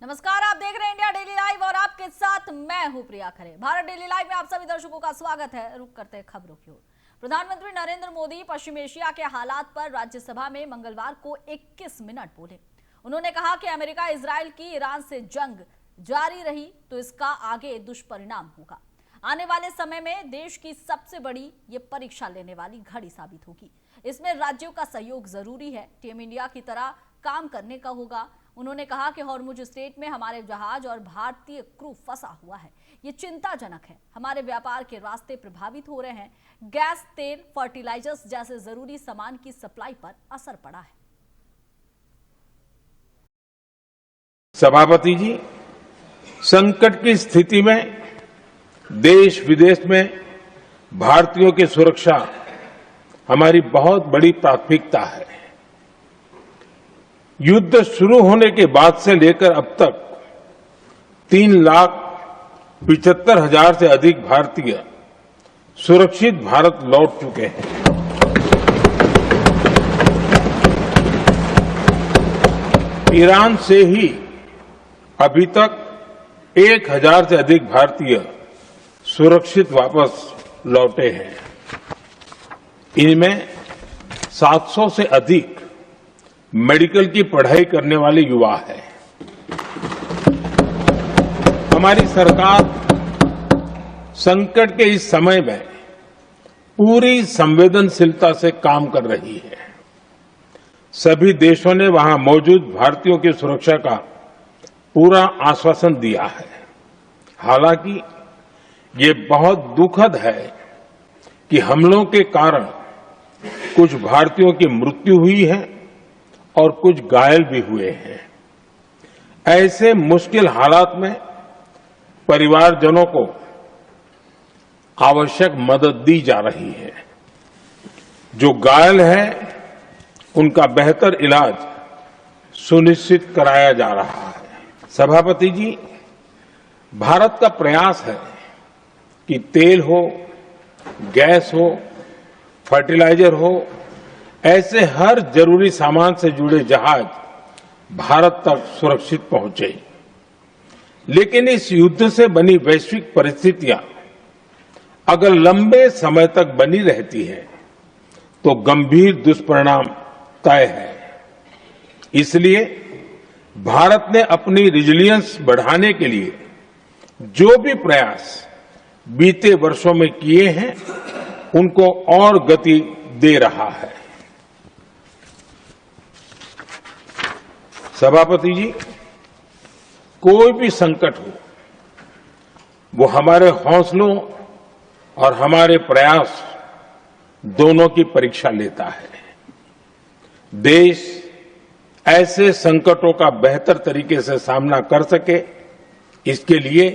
नमस्कार, आप देख रहे हैं इंडिया डेली लाइव और आपके साथ मैं हूं प्रिया खरे। भारत डेली लाइव में आप सभी दर्शकों का स्वागत है। रुक करते हैं खबरों की ओर। प्रधानमंत्री नरेंद्र मोदी पश्चिम एशिया के हालात पर राज्यसभा में मंगलवार को 21 मिनट बोले। उन्होंने कहा कि अमेरिका इजरायल की ईरान से जंग जारी रही तो इसका आगे दुष्परिणाम होगा। आने वाले समय में देश की सबसे बड़ी ये परीक्षा लेने वाली घड़ी साबित होगी। इसमें राज्यों का सहयोग जरूरी है। टीम इंडिया की तरह काम करने का होगा। उन्होंने कहा कि हॉर्मुज स्ट्रेट में हमारे जहाज और भारतीय क्रू फंसा हुआ है, ये चिंताजनक है। हमारे व्यापार के रास्ते प्रभावित हो रहे हैं। गैस, तेल, फर्टिलाइजर्स जैसे जरूरी सामान की सप्लाई पर असर पड़ा है। सभापति जी, संकट की स्थिति में देश विदेश में भारतीयों की सुरक्षा हमारी बहुत बड़ी प्राथमिकता है। युद्ध शुरू होने के बाद से लेकर अब तक 3,75,000 से अधिक भारतीय सुरक्षित भारत लौट चुके हैं। ईरान से ही अभी तक 1,000 से अधिक भारतीय सुरक्षित वापस लौटे हैं। इनमें 700 से अधिक मेडिकल की पढ़ाई करने वाले युवा हैं। हमारी सरकार संकट के इस समय में पूरी संवेदनशीलता से काम कर रही है। सभी देशों ने वहां मौजूद भारतीयों की सुरक्षा का पूरा आश्वासन दिया है। हालांकि ये बहुत दुखद है कि हमलों के कारण कुछ भारतीयों की मृत्यु हुई है और कुछ घायल भी हुए हैं। ऐसे मुश्किल हालात में परिवारजनों को आवश्यक मदद दी जा रही है। जो घायल है उनका बेहतर इलाज सुनिश्चित कराया जा रहा है। सभापति जी, भारत का प्रयास है कि तेल हो, गैस हो, फर्टिलाइजर हो, ऐसे हर जरूरी सामान से जुड़े जहाज भारत तक सुरक्षित पहुंचे। लेकिन इस युद्ध से बनी वैश्विक परिस्थितियां अगर लंबे समय तक बनी रहती है तो गंभीर दुष्परिणाम तय है। इसलिए भारत ने अपनी रेजिलियंस बढ़ाने के लिए जो भी प्रयास बीते वर्षों में किए हैं उनको और गति दे रहा है। सभापति जी, कोई भी संकट हो, वो हमारे हौसलों और हमारे प्रयास दोनों की परीक्षा लेता है। देश ऐसे संकटों का बेहतर तरीके से सामना कर सके, इसके लिए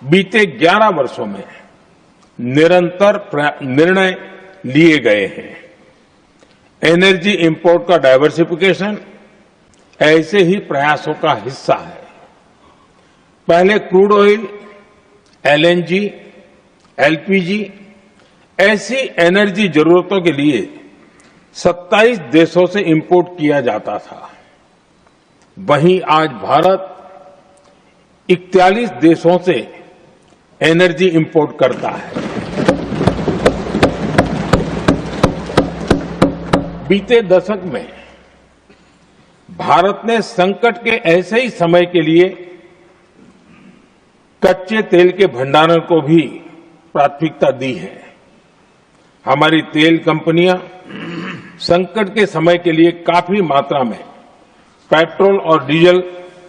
बीते 11 वर्षों में निरंतर निर्णय लिए गए हैं। एनर्जी इंपोर्ट का डाइवर्सिफिकेशन ऐसे ही प्रयासों का हिस्सा है। पहले क्रूड ऑयल, एलएनजी, एलपीजी ऐसी एनर्जी जरूरतों के लिए 27 देशों से इंपोर्ट किया जाता था। वहीं आज भारत 41 देशों से एनर्जी इंपोर्ट करता है। बीते दशक में भारत ने संकट के ऐसे ही समय के लिए कच्चे तेल के भंडारण को भी प्राथमिकता दी है। हमारी तेल कंपनियां संकट के समय के लिए काफी मात्रा में पेट्रोल और डीजल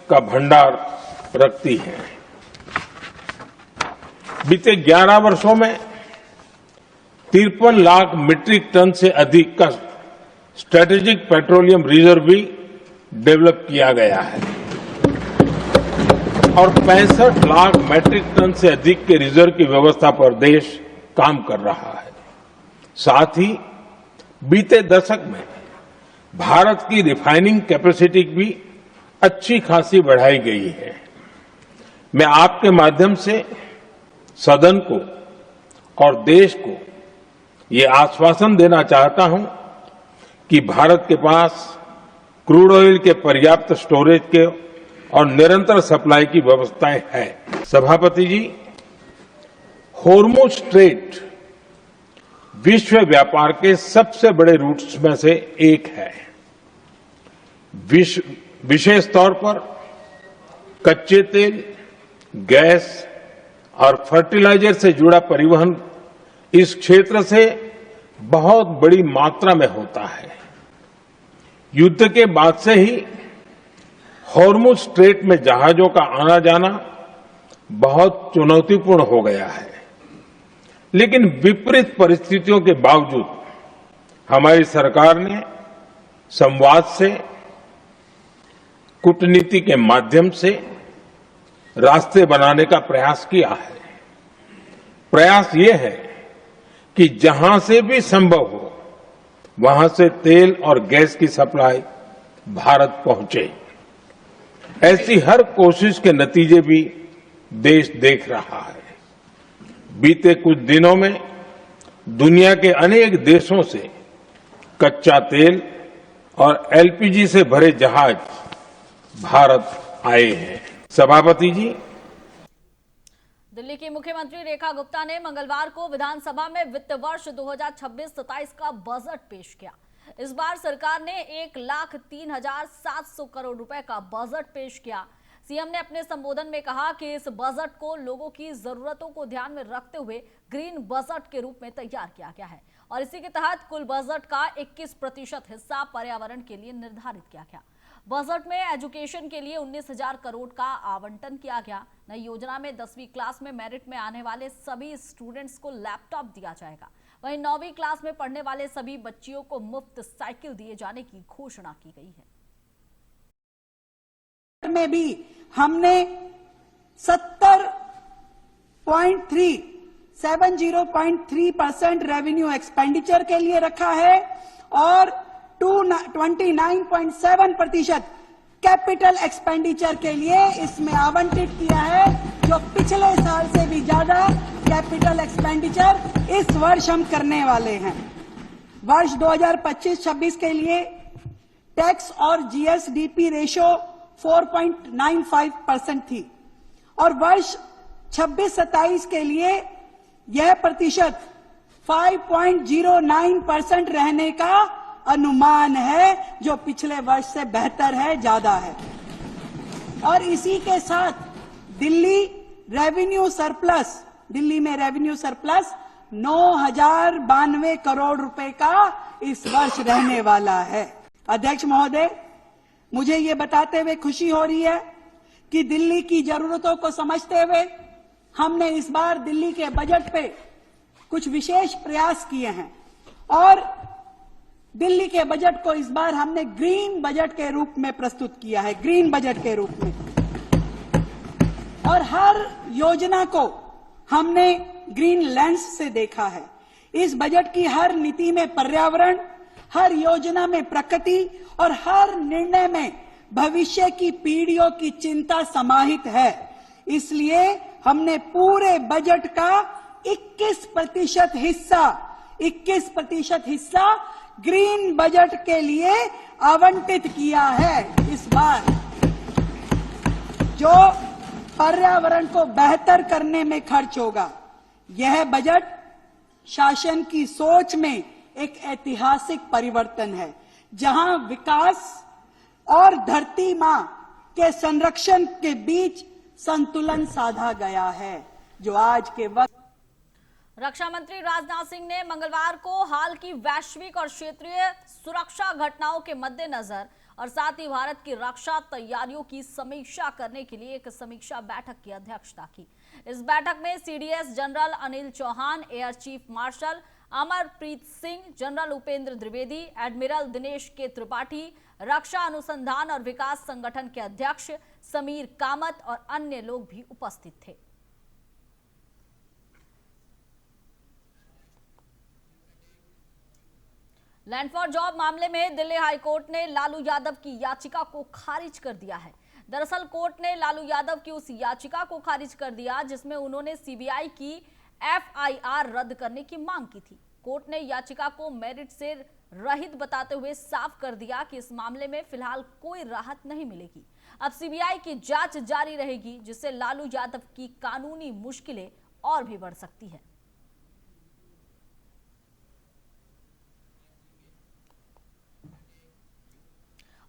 का भंडार रखती हैं। बीते 11 वर्षों में 53 लाख मीट्रिक टन से अधिक का स्ट्रेटेजिक पेट्रोलियम रिजर्व भी डेवलप किया गया है और 65 लाख मैट्रिक टन से अधिक के रिजर्व की व्यवस्था पर देश काम कर रहा है। साथ ही बीते दशक में भारत की रिफाइनिंग कैपेसिटी भी अच्छी खासी बढ़ाई गई है। मैं आपके माध्यम से सदन को और देश को ये आश्वासन देना चाहता हूं कि भारत के पास क्रूड ऑयल के पर्याप्त स्टोरेज के और निरंतर सप्लाई की व्यवस्थाएं है। सभापति जी, होर्मुज स्ट्रेट विश्व व्यापार के सबसे बड़े रूट्स में से एक है। विशेष तौर पर कच्चे तेल, गैस और फर्टिलाइजर से जुड़ा परिवहन इस क्षेत्र से बहुत बड़ी मात्रा में होता है। युद्ध के बाद से ही होर्मुज स्ट्रेट में जहाजों का आना जाना बहुत चुनौतीपूर्ण हो गया है, लेकिन विपरीत परिस्थितियों के बावजूद हमारी सरकार ने संवाद से, कूटनीति के माध्यम से रास्ते बनाने का प्रयास किया है। प्रयास ये है कि जहां से भी संभव हो वहां से तेल और गैस की सप्लाई भारत पहुंचे। ऐसी हर कोशिश के नतीजे भी देश देख रहा है। बीते कुछ दिनों में दुनिया के अनेक देशों से कच्चा तेल और एलपीजी से भरे जहाज भारत आए हैं। सभापति जी, दिल्ली की मुख्यमंत्री रेखा गुप्ता ने मंगलवार को विधानसभा में वित्त वर्ष 2026-27 का बजट पेश किया। इस बार सरकार ने 1,03,700 करोड़ रुपए का बजट पेश किया। सीएम ने अपने संबोधन में कहा कि इस बजट को लोगों की जरूरतों को ध्यान में रखते हुए ग्रीन बजट के रूप में तैयार किया गया है और इसी के तहत कुल बजट का 21% हिस्सा पर्यावरण के लिए निर्धारित किया गया। बजट में एजुकेशन के लिए 19,000 करोड़ का आवंटन किया गया। नई योजना में 10वीं क्लास में मेरिट में आने वाले सभी स्टूडेंट्स को लैपटॉप दिया जाएगा। वहीं 9वीं क्लास में पढ़ने वाले सभी बच्चियों को मुफ्त साइकिल दिए जाने की घोषणा की गई है। में भी हमने 70.3% रेवेन्यू एक्सपेंडिचर के लिए रखा है और 29.7% कैपिटल एक्सपेंडिचर के लिए इसमें आवंटित किया है, जो पिछले साल से भी ज्यादा कैपिटल एक्सपेंडिचर इस वर्ष हम करने वाले हैं। वर्ष 2025-26 के लिए टैक्स और जीएसडीपी रेशो 4.95% थी और वर्ष 26-27 के लिए यह प्रतिशत 5.09% रहने का अनुमान है, जो पिछले वर्ष से बेहतर है, ज्यादा है। और इसी के साथ दिल्ली में रेवेन्यू सरप्लस 9,092 करोड़ रुपए का इस वर्ष रहने वाला है। अध्यक्ष महोदय, मुझे ये बताते हुए खुशी हो रही है कि दिल्ली की जरूरतों को समझते हुए हमने इस बार दिल्ली के बजट पे कुछ विशेष प्रयास किए हैं और दिल्ली के बजट को इस बार हमने ग्रीन बजट के रूप में प्रस्तुत किया है, ग्रीन बजट के रूप में। और हर योजना को हमने ग्रीन लेंस से देखा है। इस बजट की हर नीति में पर्यावरण, हर योजना में प्रकृति और हर निर्णय में भविष्य की पीढ़ियों की चिंता समाहित है। इसलिए हमने पूरे बजट का 21% हिस्सा ग्रीन बजट के लिए आवंटित किया है इस बार, जो पर्यावरण को बेहतर करने में खर्च होगा। यह बजट शासन की सोच में एक ऐतिहासिक परिवर्तन है, जहां विकास और धरती मां के संरक्षण के बीच संतुलन साधा गया है, जो आज के वक्त। रक्षा मंत्री राजनाथ सिंह ने मंगलवार को हाल की वैश्विक और क्षेत्रीय सुरक्षा घटनाओं के मद्देनजर और साथ ही भारत की रक्षा तैयारियों की समीक्षा करने के लिए एक समीक्षा बैठक की अध्यक्षता की। इस बैठक में CDS general Anil Chauhan, air chief marshal Amarpreet Singh, general Upendra Dwivedi, admiral Dinesh K Tripathi, रक्षा अनुसंधान और विकास संगठन के अध्यक्ष समीर कामत और अन्य लोग भी उपस्थित थे। लैंड फॉर जॉब मामले में दिल्ली हाईकोर्ट ने लालू यादव की याचिका को खारिज कर दिया है। दरअसल कोर्ट ने लालू यादव की उस याचिका को खारिज कर दिया जिसमें उन्होंने सीबीआई की एफआईआर रद्द करने की मांग की थी। कोर्ट ने याचिका को मेरिट से रहित बताते हुए साफ कर दिया कि इस मामले में फिलहाल कोई राहत नहीं मिलेगी। अब सीबीआई की जांच जारी रहेगी, जिससे लालू यादव की कानूनी मुश्किलें और भी बढ़ सकती है।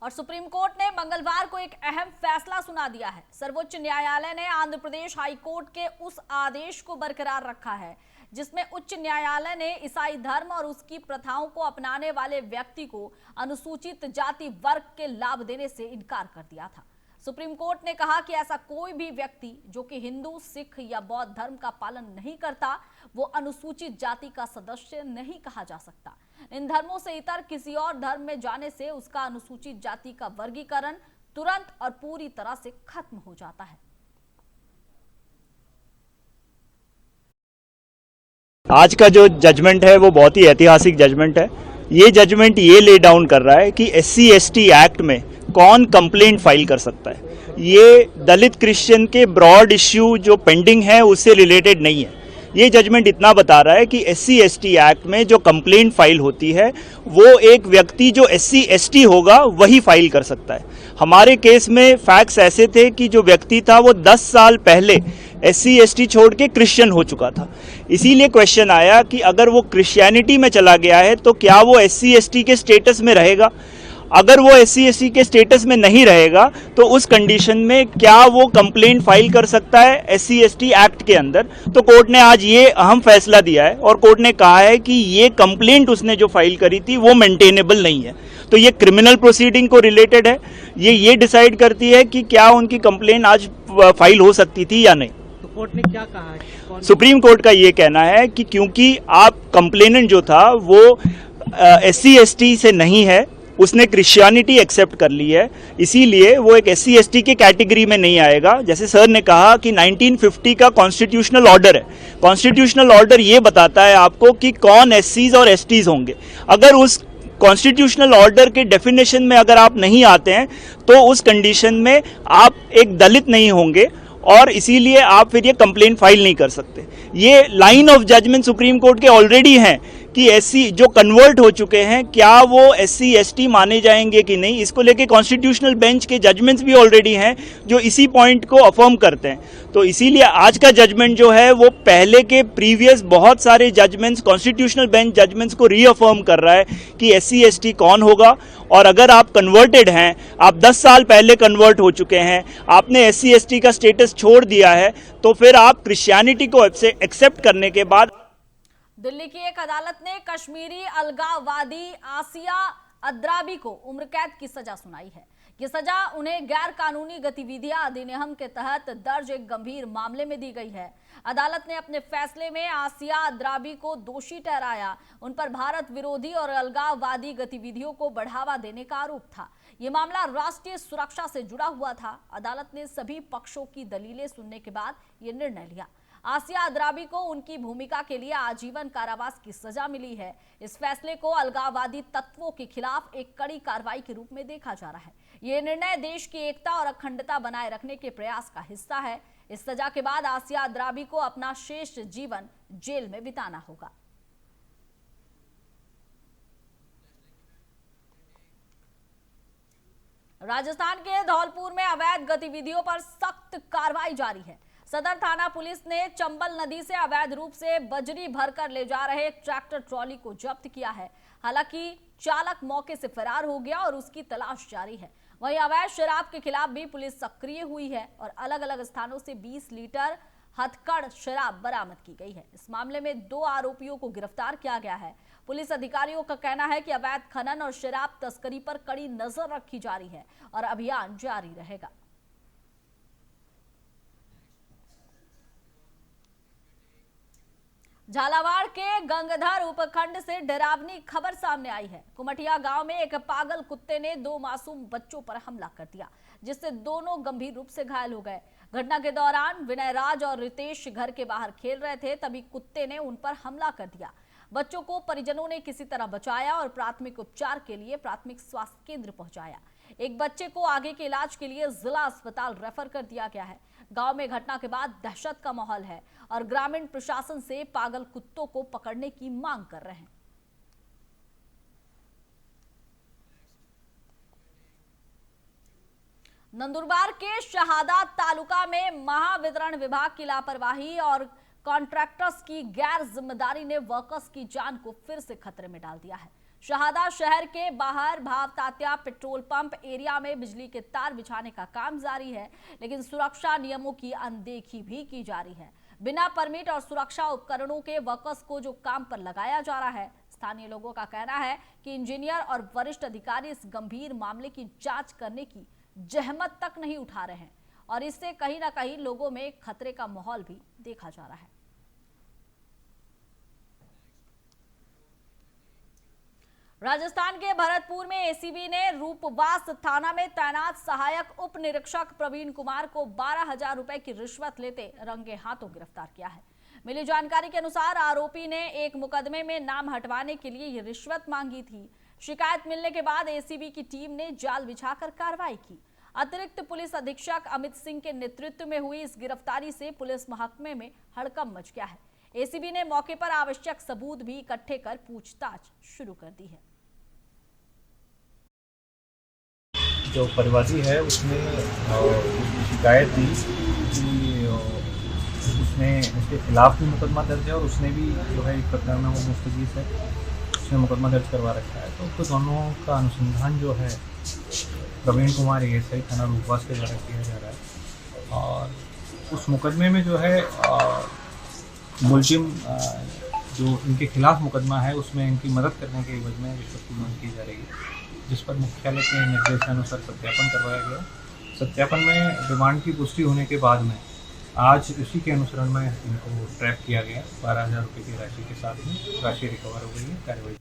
और सुप्रीम कोर्ट ने मंगलवार को एक अहम फैसला सुना दिया है। सर्वोच्च न्यायालय ने आंध्र प्रदेश हाई कोर्ट के उस आदेश को बरकरार रखा है जिसमें उच्च न्यायालय ने ईसाई धर्म और उसकी प्रथाओं को अपनाने वाले व्यक्ति को अनुसूचित जाति वर्ग के लाभ देने से इनकार कर दिया था। सुप्रीम कोर्ट ने कहा कि ऐसा कोई भी व्यक्ति जो कि हिंदू, सिख या बौद्ध धर्म का पालन नहीं करता, वो अनुसूचित जाति का सदस्य नहीं कहा जा सकता। इन धर्मों से इतर किसी और धर्म में जाने से उसका अनुसूचित जाति का वर्गीकरण तुरंत और पूरी तरह से खत्म हो जाता है। आज का जो जजमेंट है वो बहुत ही ऐतिहासिक जजमेंट है। ये जजमेंट ये ले डाउन कर रहा है कि SC/ST एक्ट में कौन कंप्लेंट फाइल कर सकता है। ये दलित क्रिश्चियन के ब्रॉड इश्यू जो पेंडिंग है उससे रिलेटेड नहीं है। ये जजमेंट इतना बता रहा है कि SC/ST एक्ट में जो कंप्लेंट फाइल होती है वो एक व्यक्ति जो SC/ST होगा वही फाइल कर सकता है। हमारे केस में फैक्ट्स ऐसे थे कि जो व्यक्ति था वो 10 साल पहले SC/ST छोड़ के क्रिश्चियन हो चुका था। इसीलिए क्वेश्चन आया कि अगर वो क्रिश्चियनिटी में चला गया है तो क्या वो SC/ST के स्टेटस में रहेगा। अगर वो SC/ST के स्टेटस में नहीं रहेगा तो उस कंडीशन में क्या वो कंप्लेंट फाइल कर सकता है SC/ST एक्ट के अंदर। तो कोर्ट ने आज ये अहम फैसला दिया है और कोर्ट ने कहा है कि ये कंप्लेंट उसने जो फाइल करी थी वो मेंटेनेबल नहीं है। तो ये क्रिमिनल प्रोसीडिंग को रिलेटेड है। ये डिसाइड करती है कि क्या उनकी कंप्लेंट आज फाइल हो सकती थी या नहीं। तो कोर्ट ने क्या कहा है? सुप्रीम कोर्ट का ये कहना है कि क्योंकि आप कंप्लेनेंट जो था वो SC/ST से नहीं है, उसने क्रिश्चियनिटी एक्सेप्ट कर ली है, इसीलिए वो एक SC/ST के कैटेगरी में नहीं आएगा। जैसे सर ने कहा कि 1950 का कॉन्स्टिट्यूशनल ऑर्डर है। कॉन्स्टिट्यूशनल ऑर्डर ये बताता है आपको कि कौन SCs और STs होंगे। अगर उस कॉन्स्टिट्यूशनल ऑर्डर के डेफिनेशन में अगर आप नहीं आते हैं तो उस कंडीशन में आप एक दलित नहीं होंगे और इसीलिए आप फिर ये कंप्लेंट फाइल नहीं कर सकते। ये line of judgement supreme court के ऑलरेडी हैं कि SC जो कन्वर्ट हो चुके हैं क्या वो SC/ST माने जाएंगे कि नहीं। इसको लेके कॉन्स्टिट्यूशनल बेंच के जजमेंट्स भी ऑलरेडी हैं जो इसी पॉइंट को अफर्म करते हैं। तो इसीलिए आज का जजमेंट जो है वो पहले के प्रीवियस बहुत सारे जजमेंट्स, कॉन्स्टिट्यूशनल बेंच जजमेंट्स को रीअफर्म कर रहा है कि SC/ST कौन होगा। और अगर आप कन्वर्टेड हैं, आप 10 साल पहले कन्वर्ट हो चुके हैं, आपने SC/ST का स्टेटस छोड़ दिया है, तो फिर आप क्रिश्चियनिटी को एक्सेप्ट करने के बाद दिल्ली की एक अदालत ने कश्मीरी अलगाववादी आसिया अद्राबी को उम्र कैद की सजा सुनाई है। ये सजा उन्हें गैर कानूनी गतिविधियां अधिनियम के तहत दर्ज एक गंभीर मामले में दी गई है। अदालत ने अपने फैसले में आसिया अद्राबी को दोषी ठहराया। उन पर भारत विरोधी और अलगाववादी गतिविधियों को बढ़ावा देने का आरोप था। ये मामला राष्ट्रीय सुरक्षा से जुड़ा हुआ था। अदालत ने सभी पक्षों की दलीलें सुनने के बाद ये निर्णय लिया। आसिया अद्राबी को उनकी भूमिका के लिए आजीवन कारावास की सजा मिली है। इस फैसले को अलगाववादी तत्वों के खिलाफ एक कड़ी कार्रवाई के रूप में देखा जा रहा है। ये निर्णय देश की एकता और अखंडता बनाए रखने के प्रयास का हिस्सा है। इस सजा के बाद आसिया अद्राबी को अपना शेष जीवन जेल में बिताना होगा। राजस्थान के धौलपुर में अवैध गतिविधियों पर सख्त कार्रवाई जारी है। सदर थाना पुलिस ने चंबल नदी से अवैध रूप से बजरी भरकर ले जा रहे एक ट्रैक्टर ट्रॉली को जब्त किया है। हालांकि चालक मौके से फरार हो गया और उसकी तलाश जारी है। वहीं अवैध शराब के खिलाफ भी पुलिस सक्रिय हुई है और अलग अलग स्थानों से 20 लीटर हथकड़ शराब बरामद की गई है। इस मामले में 2 आरोपियों को गिरफ्तार किया गया है। पुलिस अधिकारियों का कहना है कि अवैध खनन और शराब तस्करी पर कड़ी नजर रखी जा रही है और अभियान जारी रहेगा। झालावाड़ के गंगाधर उपखंड से डरावनी खबर सामने आई है। कुमटिया गांव में एक पागल कुत्ते ने 2 मासूम बच्चों पर हमला कर दिया, जिससे दोनों गंभीर रूप से घायल हो गए। घटना के दौरान विनय राज और रितेश घर के बाहर खेल रहे थे, तभी कुत्ते ने उन पर हमला कर दिया। बच्चों को परिजनों ने किसी तरह बचाया और प्राथमिक उपचार के लिए प्राथमिक स्वास्थ्य केंद्र पहुंचाया। एक बच्चे को आगे के इलाज के लिए जिला अस्पताल रेफर कर दिया गया है। गांव में घटना के बाद दहशत का माहौल है और ग्रामीण प्रशासन से पागल कुत्तों को पकड़ने की मांग कर रहे हैं। नंदुरबार के शहादा तालुका में महावितरण विभाग की लापरवाही और कॉन्ट्रैक्टर्स की गैर जिम्मेदारी ने वर्कर्स की जान को फिर से खतरे में डाल दिया है। शहादा शहर के बाहर भावतात्या पेट्रोल पंप एरिया में बिजली के तार बिछाने का काम जारी है, लेकिन सुरक्षा नियमों की अनदेखी भी की जा रही है। बिना परमिट और सुरक्षा उपकरणों के वर्कर्स को जो काम पर लगाया जा रहा है। स्थानीय लोगों का कहना है कि इंजीनियर और वरिष्ठ अधिकारी इस गंभीर मामले की जांच करने की जहमत तक नहीं उठा रहे हैं और इससे कहीं ना कहीं लोगों में खतरे का माहौल भी देखा जा रहा है। राजस्थान के भरतपुर में एसीबी ने रूपवास थाना में तैनात सहायक उप निरीक्षक प्रवीण कुमार को 12,000 रुपए की रिश्वत लेते रंगे हाथों गिरफ्तार किया है। मिली जानकारी के अनुसार आरोपी ने एक मुकदमे में नाम हटवाने के लिए ये रिश्वत मांगी थी। शिकायत मिलने के बाद एसीबी की टीम ने जाल बिछाकर कार्रवाई की। अतिरिक्त पुलिस अधीक्षक अमित सिंह के नेतृत्व में हुई इस गिरफ्तारी से पुलिस महकमे में हड़कंप मच गया है। एसीबी ने मौके पर आवश्यक सबूत भी इकट्ठे कर पूछताछ शुरू कर दी है। जो परिवादी है उसने शिकायत दी कि उसने उसके खिलाफ भी मुकदमा दर्ज है और उसने भी जो है एक प्रकरण में वो मुस्तगीस है, उसने मुकदमा दर्ज करवा रखा है। तो दोनों का अनुसंधान जो है प्रवीण कुमार एएसआई थाना रूपवास के द्वारा किया जा रहा है और उस मुकदमे में जो है मुलजिम जो इनके खिलाफ मुकदमा है उसमें इनकी मदद करने के एवज में रिश्वत की मांग की जा रही है, जिस पर मुख्यालय के निर्देशानुसार सत्यापन करवाया गया। सत्यापन में डिमांड की पुष्टि होने के बाद में आज इसी के अनुसरण में इनको ट्रैप किया गया। 12,000 रुपये की राशि के साथ में राशि रिकवर हो गई है। कार्रवाई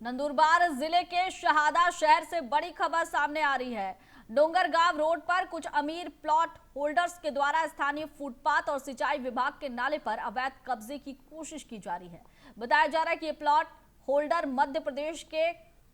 नंदुरबार जिले के शहादा शहर से बड़ी खबर सामने आ रही है। डोंगरगांव रोड पर कुछ अमीर प्लॉट होल्डर्स के द्वारा स्थानीय फुटपाथ और सिंचाई विभाग के नाले पर अवैध कब्जे की कोशिश की जा रही है। बताया जा रहा है कि ये प्लॉट होल्डर मध्य प्रदेश के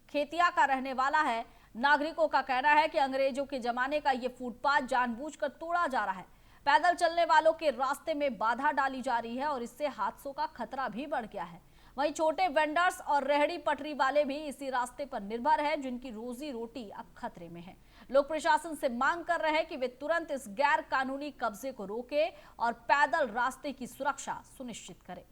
खेतिया का रहने वाला है। नागरिकों का कहना है कि अंग्रेजों के जमाने का ये फुटपाथ जानबूझकर तोड़ा जा रहा है। पैदल चलने वालों के रास्ते में बाधा डाली जा रही है और इससे हादसों का खतरा भी बढ़ गया है। वहीं छोटे वेंडर्स और रेहड़ी पटरी वाले भी इसी रास्ते पर निर्भर है, जिनकी रोजी रोटी अब खतरे में है। लोग प्रशासन से मांग कर रहे हैं कि वे तुरंत इस गैर कानूनी कब्जे को रोके और पैदल रास्ते की सुरक्षा सुनिश्चित करें।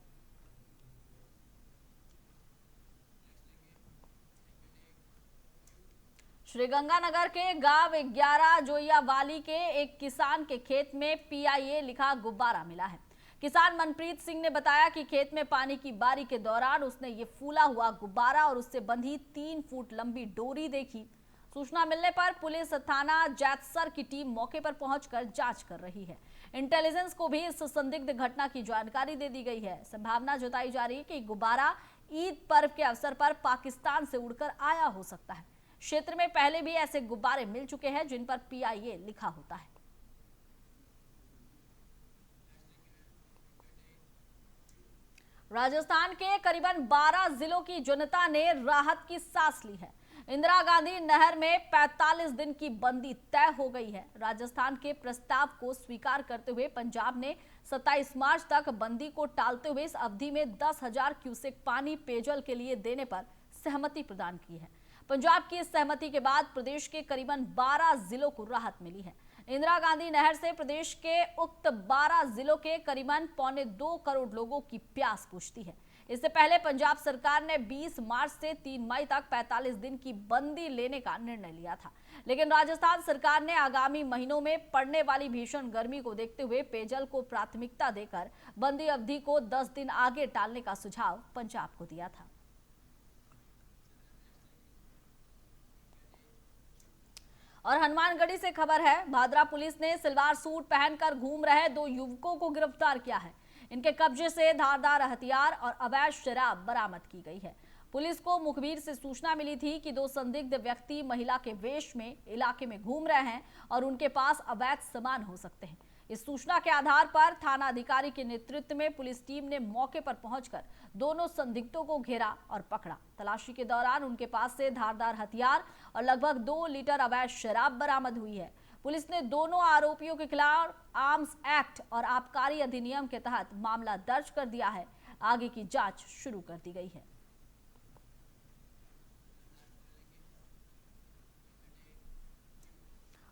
श्रीगंगानगर के गांव 11 जोइयावाली के एक किसान के खेत में पीआईए लिखा गुब्बारा मिला है। किसान मनप्रीत सिंह ने बताया कि खेत में पानी की बारी के दौरान उसने ये फूला हुआ गुब्बारा और उससे बंधी 3 फुट लंबी डोरी देखी। सूचना मिलने पर पुलिस थाना जैतसर की टीम मौके पर पहुंचकर जांच कर रही है। इंटेलिजेंस को भी इस संदिग्ध घटना की जानकारी दे दी गई है। संभावना जताई जा रही है कि गुब्बारा ईद पर्व के अवसर पर पाकिस्तान से उड़कर आया हो सकता है। क्षेत्र में पहले भी ऐसे गुब्बारे मिल चुके हैं जिन पर पीआईए लिखा होता है। राजस्थान के करीबन 12 जिलों की जनता ने राहत की सांस ली है। इंदिरा गांधी नहर में 45 दिन की बंदी तय हो गई है। राजस्थान के प्रस्ताव को स्वीकार करते हुए पंजाब ने 27 मार्च तक बंदी को टालते हुए इस अवधि में 10,000 क्यूसेक पानी पेयजल के लिए देने पर सहमति प्रदान की है। पंजाब की इस सहमति के बाद प्रदेश के करीबन 12 जिलों को राहत मिली है। इंदिरा गांधी नहर से प्रदेश के उक्त 12 जिलों के करीबन 1.25 करोड़ लोगों की प्यास बुझती है। इससे पहले पंजाब सरकार ने 20 मार्च से 3 मई तक 45 दिन की बंदी लेने का निर्णय लिया था, लेकिन राजस्थान सरकार ने आगामी महीनों में पड़ने वाली भीषण गर्मी को देखते हुए पेयजल को प्राथमिकता देकर बंदी अवधि को 10 दिन आगे टालने का सुझाव पंजाब को दिया था। और हनुमानगढ़ी से खबर है, भादरा पुलिस ने सलवार सूट पहनकर घूम रहे 2 युवकों को गिरफ्तार किया है। इनके कब्जे से धारदार हथियार और अवैध शराब बरामद की गई है। पुलिस को मुखबिर से सूचना मिली थी कि 2 संदिग्ध व्यक्ति महिला के वेश में इलाके में घूम रहे हैं और उनके पास अवैध सामान हो सकते हैं। इस सूचना के आधार पर थाना अधिकारी के नेतृत्व में पुलिस टीम ने मौके पर पहुंचकर दोनों संदिग्धों को घेरा और पकड़ा। तलाशी के दौरान उनके पास से धारदार हथियार और लगभग 2 लीटर अवैध शराब बरामद हुई है। पुलिस ने दोनों आरोपियों के खिलाफ आर्म्स एक्ट और आबकारी अधिनियम के तहत मामला दर्ज कर दिया है। आगे की जांच शुरू कर दी गई है।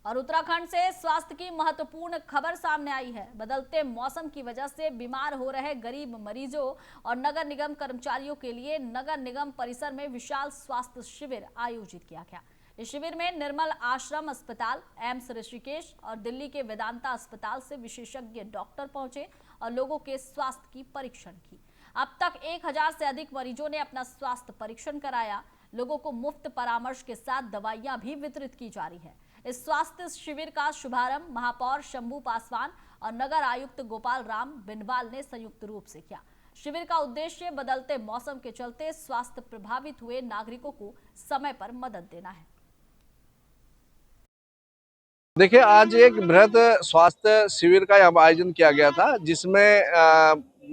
और उत्तराखंड से स्वास्थ्य की महत्वपूर्ण खबर सामने आई है। बदलते मौसम की वजह से बीमार हो रहे गरीब मरीजों और नगर निगम कर्मचारियों के लिए नगर निगम परिसर में विशाल स्वास्थ्य शिविर आयोजित किया गया। इस शिविर में निर्मल आश्रम अस्पताल, एम्स ऋषिकेश और दिल्ली के वेदांता अस्पताल से विशेषज्ञ डॉक्टर पहुंचे और लोगों के स्वास्थ्य की परीक्षण की। अब तक 1000 से अधिक मरीजों ने अपना स्वास्थ्य परीक्षण कराया। लोगों को मुफ्त परामर्श के साथ दवाइयां भी वितरित की जा रही है। इस स्वास्थ्य शिविर का शुभारंभ महापौर शंभू पासवान और नगर आयुक्त गोपाल राम बिनवाल ने संयुक्त रूप से किया। शिविर का उद्देश्य बदलते मौसम के चलते स्वास्थ्य प्रभावित हुए नागरिकों को समय पर मदद देना है। देखिए, आज एक बृहद स्वास्थ्य शिविर का यहाँ आयोजन किया गया था, जिसमें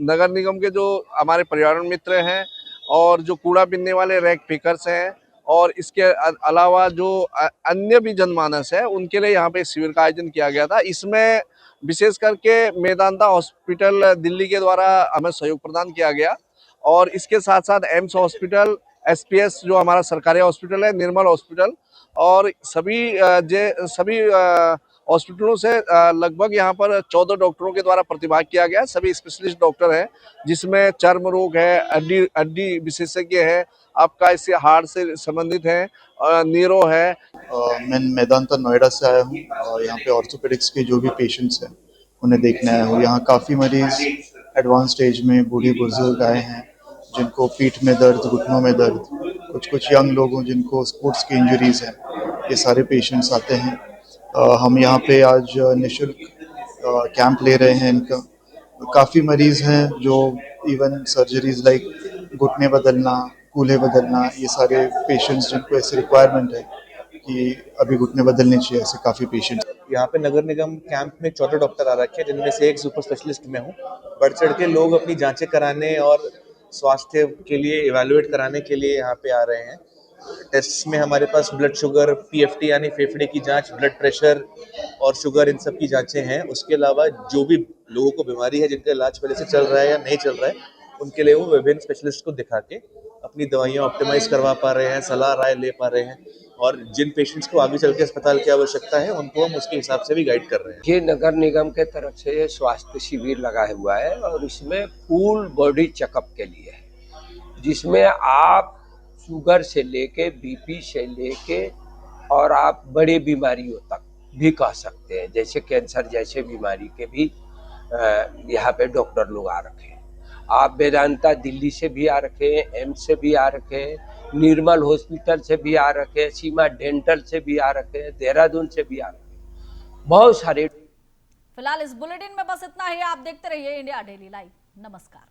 नगर निगम के जो हमारे पर्यावरण मित्र हैं और जो कूड़ा बीनने वाले रैक पिकर्स हैं और इसके अलावा जो अन्य भी जनमानस है, उनके लिए यहाँ पे शिविर का आयोजन किया गया था। इसमें विशेष करके मेदांता हॉस्पिटल दिल्ली के द्वारा हमें सहयोग प्रदान किया गया और इसके साथ साथ एम्स हॉस्पिटल, एसपीएस जो हमारा सरकारी हॉस्पिटल है, निर्मल हॉस्पिटल और सभी हॉस्पिटलों से लगभग यहाँ पर 14 डॉक्टरों के द्वारा प्रतिभाग किया गया। सभी स्पेशलिस्ट डॉक्टर हैं, जिसमें चर्म रोग है, हड्डी विशेषज्ञ है, आपका इससे हार्ट से संबंधित है, नीरो है। मैं मेदांता नोएडा से आया हूँ और यहाँ पे ऑर्थोपेडिक्स के जो भी पेशेंट्स हैं उन्हें देखने आया हूँ। यहाँ काफ़ी मरीज एडवांस स्टेज में बूढ़ी बुजुर्ग आए हैं, जिनको पीठ में दर्द, घुटनों में दर्द, कुछ यंग लोगों जिनको स्पोर्ट्स की इंजरीज हैं, ये सारे पेशेंट्स आते हैं। हम यहाँ पे आज निःशुल्क कैंप ले रहे हैं इनका। काफ़ी मरीज हैं जो इवन सर्जरीज लाइक घुटने बदलना, कूल्हे बदलना, ये सारे पेशेंट्स जिनको ऐसी रिक्वायरमेंट है कि अभी घुटने बदलने चाहिए, ऐसे काफ़ी पेशेंट्स। यहाँ पे नगर निगम कैंप में 14 डॉक्टर आ रखे हैं, जिनमें से एक सुपर स्पेशलिस्ट में हूँ। बढ़ चढ़ के लोग अपनी जांचें कराने और स्वास्थ्य के लिए इवैल्यूएट कराने के लिए यहाँ पे आ रहे हैं। टेस्ट में हमारे पास ब्लड शुगर, पीएफटी यानी फेफड़े की जांच, ब्लड प्रेशर और शुगर, इन सब की जांचें हैं। उसके अलावा जो भी लोगों को बीमारी है, जिनका इलाज पहले से चल रहा है या नहीं चल रहा है, उनके लिए वो विभिन्न स्पेशलिस्ट को दिखा के अपनी दवाइयाँ ऑप्टिमाइज करवा पा रहे हैं, सलाह राय ले पा रहे हैं और जिन पेशेंट्स को आगे चल के अस्पताल की आवश्यकता है, उनको हम उसके हिसाब से भी गाइड कर रहे हैं। ये नगर निगम के तरफ से स्वास्थ्य शिविर लगा हुआ है और इसमें फुल बॉडी चेकअप के लिए है, जिसमें आप शुगर से लेके बीपी से लेके और आप बड़े बीमारियों तक भी कह सकते हैं, जैसे कैंसर जैसे बीमारी के भी यहाँ पे डॉक्टर लोग आ रखे हैं। आप वेदांता दिल्ली से भी आ रखे हैं, एम्स से भी आ रखे हैं, निर्मल हॉस्पिटल से भी आ रखे हैं, सीमा डेंटल से भी आ रखे हैं, देहरादून से भी आ रखे हैं, बहुत सारे। फिलहाल इस बुलेटिन में बस इतना ही। आप देखते रहिए इंडिया डेली लाइव। नमस्कार।